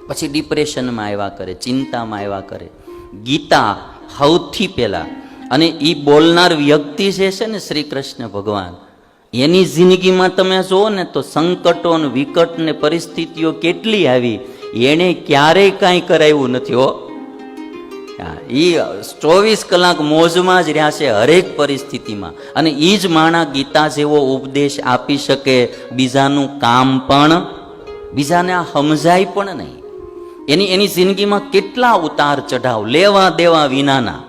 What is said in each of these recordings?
પછી ડિપ્રેશનમાં આવ્યા કરે, ચિંતામાં આવ્યા કરે. ગીતા સૌથી પહેલા, અને એ બોલનાર વ્યક્તિ જે છે ને શ્રી કૃષ્ણ ભગવાન, એની જિંદગીમાં તમે જુઓ ને તો સંકટો ને વિકટ ને પરિસ્થિતિઓ કેટલી આવી, એને ક્યારેય કાંઈ કરાવ્યું નથી હો. એ 24 કલાક મોજમાં જ રહ્યા છે હરેક પરિસ્થિતિમાં. અને એ જ માણા ગીતા જેવો ઉપદેશ આપી શકે, બીજાનું કામ પણ, બીજાને આ સમજાય પણ નહીં. એની જિંદગીમાં કેટલા ઉતાર ચઢાવ, લેવા દેવા વિનાના,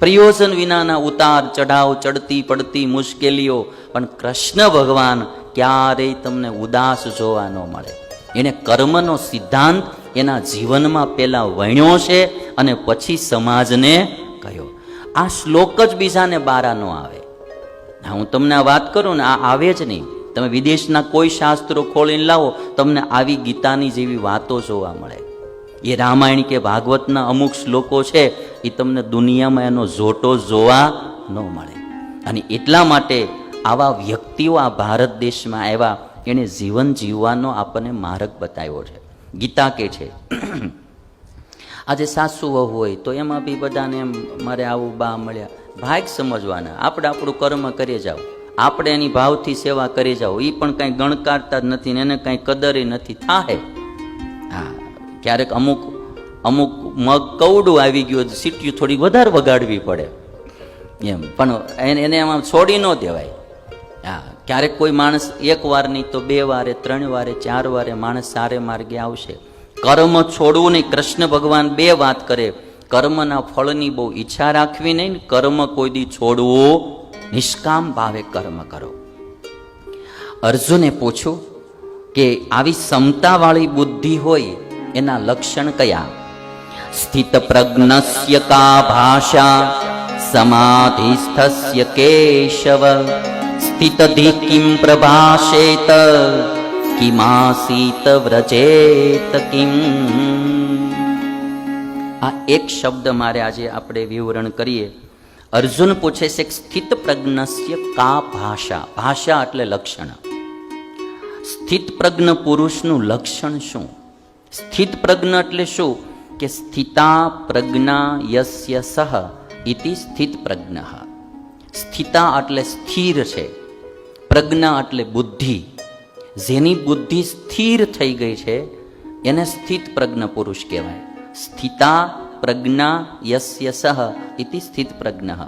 પ્રયોજન વિનાના ઉતાર ચઢાવ, ચડતી પડતી મુશ્કેલીઓ, પણ કૃષ્ણ ભગવાન ક્યારેય તમને ઉદાસ જોવા ન મળે. એને કર્મનો સિદ્ધાંત એના જીવનમાં પહેલા વણ્યો છે અને પછી સમાજને કહ્યો. આ શ્લોક જ બીજાને બારા ન આવે. હું તમને આ વાત કરું ને, આ આવે જ નહીં. તમે વિદેશના કોઈ શાસ્ત્રો ખોલીને લાવો, તમને આવી ગીતાની જેવી વાતો જોવા મળે. એ રામાયણ કે ભાગવતના અમુક શ્લોકો છે, એ તમને દુનિયામાં એનો જોટો જોવા ન મળે. અને એટલા માટે આવા વ્યક્તિઓ આ ભારત દેશમાં આવ્યા, એણે જીવન જીવવાનો આપણને માર્ગ બતાવ્યો છે. ગીતા કે છે આજે સાસુ વહુ હોય તો એમાં બી બધાને એમ મારે આવું બા મળ્યા, ભાગ સમજવાના. આપણે આપણું કર્મ કરી જાઓ, આપણે એની ભાવથી સેવા કરી જાઓ. એ પણ કાંઈ ગણકારતા જ નથી ને એને કાંઈ કદરે નથી થાય. હા, ક્યારેક અમુક મગ કવડું આવી ગયું, સીટીયું થોડી વધારે વગાડવી પડે એમ, પણ એને એમાં છોડી ન દેવાય. હા, ક્યારેક કોઈ માણસ એક વાર નહીં તો 2 વારે 3 વારે 4 વારે માણસ સારે માર્ગે આવશે. કર્મ છોડવું નહીં. કૃષ્ણ ભગવાન 2 વાત કરે, કર્મના ફળની બહુ ઈચ્છા રાખવી નહીં, કર્મ કોઈ દી છોડવું, નિષ્કામ ભાવે કર્મ કરો. અર્જુને પૂછ્યું કે આવી ક્ષમતાવાળી બુદ્ધિ હોય એના લક્ષણ કયા? સ્થિત પ્રજ્ઞસ્ય કા ભાષા, સમાધિસ્થસ્ય કેશવ, સ્થિતધિ કિમ પ્રભાષેત, કિમાસીત વ્રજેત કિમ. આ એક શબ્દ મારે આજે આપણે વિવરણ કરીએ. અર્જુન પૂછે છે કે સ્થિત પ્રજ્ઞસ્ય કા ભાષા. ભાષા એટલે લક્ષણ. સ્થિત પ્રજ્ઞ પુરુષનું લક્ષણ શું? સ્થિત પ્રજ્ઞ એટલે શું? કે સ્થિતા પ્રજ્ઞા યસ્ય સહ ઇતિ સ્થિત પ્રજ્ઞ. સ્થિતા એટલે સ્થિર છે, પ્રજ્ઞા એટલે બુદ્ધિ. જેની બુદ્ધિ સ્થિર થઈ ગઈ છે એને સ્થિત પ્રજ્ઞ પુરુષ કહેવાય. સ્થિતા પ્રજ્ઞા યસ્ય સહ ઇતિ સ્થિત પ્રજ્ઞ.